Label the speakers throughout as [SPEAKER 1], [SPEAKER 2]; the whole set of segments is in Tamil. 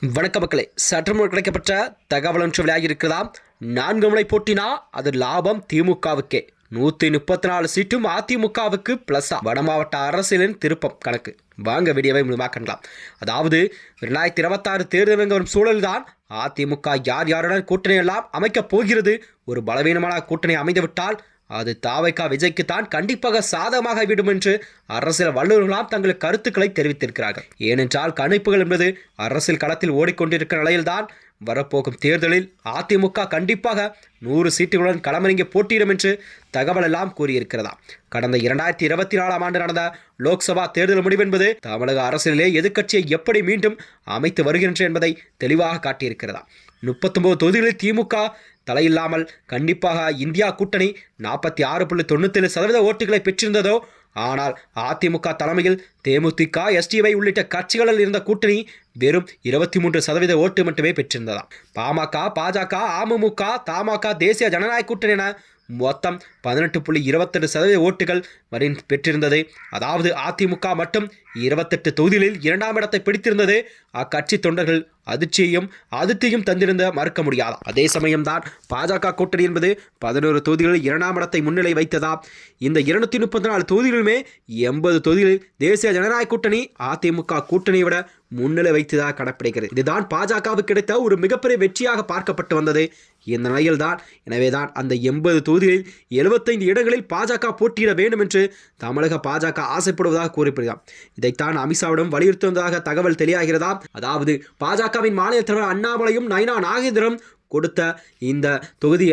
[SPEAKER 1] வணக்க மக்களே, சற்று முன் கிடைக்கப்பட்ட தகவல் ஒன்று வெளியாகி இருக்கிறதாம். 4 முறை போட்டினா அது லாபம் திமுகவுக்கே. 134 சீட்டும் அதிமுகவுக்கு பிளஸா? வடமாவட்ட அரசியலின் திருப்பம் கணக்கு. வாங்க வீடியோவை முழுமாக்கலாம். அதாவது 2026 தேர்தல் வரும் சூழல்தான் அதிமுக யார் யாருடன் கூட்டணி எல்லாம் அமைக்கப் போகிறது. ஒரு பலவீனமான கூட்டணி அமைந்துவிட்டால் அது தாவைக்கா விஜய்க்குத்தான் கண்டிப்பாக சாதகமாக விடும் என்று அரசியல் வல்லுநர்களாம் தங்கள் கருத்துக்களை தெரிவித்திருக்கிறார்கள். ஏனென்றால் கணிப்புகள் என்பது அரசியல் களத்தில் ஓடிக்கொண்டிருக்கிற நிலையில்தான் வரப்போகும் தேர்தலில் அதிமுக கண்டிப்பாக 100 சீட்டுகளுடன் களமிறங்கி போட்டியிடும் என்று தகவல் எல்லாம் கூறியிருக்கிறதா. கடந்த 2024 ஆண்டு நடந்த லோக்சபா தேர்தல் முடிவு என்பது தமிழக அரசியலிலே எதிர்க்கட்சியை எப்படி மீண்டும் அமைத்து வருகின்றன என்பதை தெளிவாக காட்டியிருக்கிறதா. 39 தொகுதிகளில் திமுக தலையில்லாமல் கண்டிப்பாக இந்தியா கூட்டணி 46.97% ஓட்டுகளை பெற்றிருந்ததோ, ஆனால் அதிமுக தலைமையில் தேமுதிக, எஸ்டிவை உள்ளிட்ட கட்சிகளில் இருந்த கூட்டணி வெறும் 23% ஓட்டு மட்டுமே பெற்றிருந்ததாம். பாமக, பாஜக, அமமுக, தமாக, தேசிய ஜனநாயக கூட்டணி என மொத்தம் 18.28% ஓட்டுகள் வரை பெற்றிருந்தது. அதாவது அதிமுக மட்டும் 28 தொகுதிகளில் 2ஆம் இடத்தை பிடித்திருந்தது. அக்கட்சி தொண்டர்கள் அதிர்ச்சியும் தந்திருந்த மறுக்க முடியாதா. அதே சமயம்தான் பாஜக கூட்டணி என்பது 11 தொகுதிகளில் 2ஆம் இடத்தை முன்னிலை வைத்ததா. இந்த 234 தொகுதிகளுமே 80 தொகுதிகளில் தேசிய ஜனநாயக கூட்டணி அதிமுக கூட்டணியை விட முன்னிலை வைத்ததாக கணப்பிடுகிறது. இதுதான் பாஜகவுக்கு கிடைத்த ஒரு மிகப்பெரிய வெற்றியாக பார்க்கப்பட்டு வந்தது. இந்த நிலையில்தான் எனவேதான் அந்த 80 தொகுதிகளில் 75 இடங்களில் பாஜக போட்டியிட வேண்டும் என்று தமிழக பாஜக ஆசைப்படுவதாக கூறப்படுகிறார். இதைத்தான் அமித்ஷாவிடம் வலியுறுத்துவதாக தகவல் தெரியாகிறதா. அதாவது பாஜகவின் மாநில தலைவர் அண்ணாமலையும் நயினா நாகேந்திரனும் கொடுத்த இந்த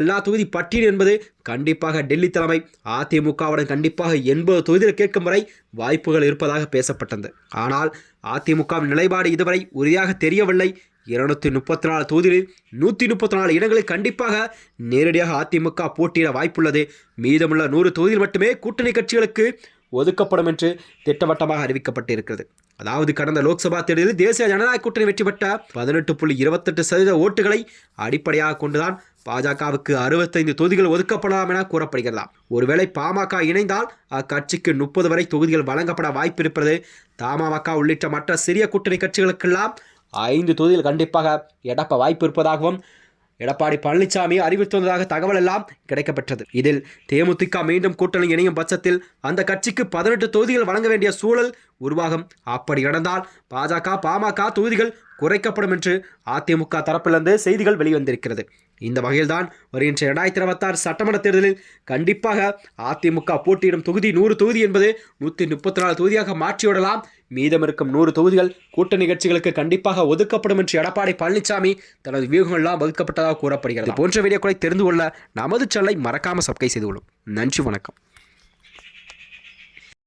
[SPEAKER 1] எல்லா தொகுதி பட்டியல் என்பது கண்டிப்பாக டெல்லி தலைமை அதிமுகவுடன் கண்டிப்பாக 80 தொகுதியில் கேட்கும் வரை வாய்ப்புகள் இருப்பதாக பேசப்பட்டது. ஆனால் அதிமுகவின் நிலைப்பாடு இதுவரை உறுதியாக தெரியவில்லை. 234 தொகுதிகளில் 134 இடங்களில் கண்டிப்பாக நேரடியாக அதிமுக போட்டியிட வாய்ப்புள்ளது. மீதமுள்ள 100 தொகுதியில் மட்டுமே கூட்டணி கட்சிகளுக்கு ஒதுக்கப்படும் என்று திட்டவட்டமாக அறிவிக்கப்பட்டிருக்கிறது. அதாவது கடந்த லோக்சபா தேர்தலில் தேசிய ஜனநாயக கூட்டணி வெற்றி பெற்ற 18.28% ஓட்டுகளை அடிப்படையாக கொண்டுதான் பாஜகவுக்கு 65 தொகுதிகள் ஒதுக்கப்படலாம் என கூறப்படுகிறதா. ஒருவேளை பாமக இணைந்தால் அக்கட்சிக்கு 30 வரை தொகுதிகள் வழங்கப்பட வாய்ப்பு இருப்பது. தமாக உள்ளிட்ட மற்ற சிறிய கூட்டணி கட்சிகளுக்கெல்லாம் 5 தொகுதிகள் கண்டிப்பாக எடப்ப வாய்ப்பு இருப்பதாகவும் எடப்பாடி பழனிசாமி அறிவித்துள்ளதாக தகவல் எல்லாம் கிடைக்கப்பெற்றது. இதில் தேமுதிக மீண்டும் கூட்டணி இணையும் பட்சத்தில் அந்த கட்சிக்கு 18 தொகுதிகள் வழங்க வேண்டிய சூழல் உருவாகும். அப்படி நடந்தால் பாஜக, பாமக தொகுதிகள் குறைக்கப்படும் என்று அதிமுக தரப்பிலிருந்து செய்திகள் வெளிவந்திருக்கிறது. இந்த வகையில்தான் வருகின்ற 2026 சட்டமன்ற தேர்தலில் கண்டிப்பாக அதிமுக போட்டியிடும் தொகுதி 100 தொகுதி என்பது 134 தொகுதியாக மாற்றிவிடலாம். மீதம் இருக்கும் 100 தொகுதிகள் கூட்டணி கட்சிகளுக்கு கண்டிப்பாக ஒதுக்கப்படும் என்று எடப்பாடி பழனிசாமி தனது வியூகங்கள்லாம் வகுக்கப்பட்டதாக கூறப்படுகிறது. போன்ற வீடியோக்களை தெரிந்து கொள்ள நமது சேனலை மறக்காமல் சப்ஸ்கிரைப் செய்து கொள்ளும். நன்றி, வணக்கம்.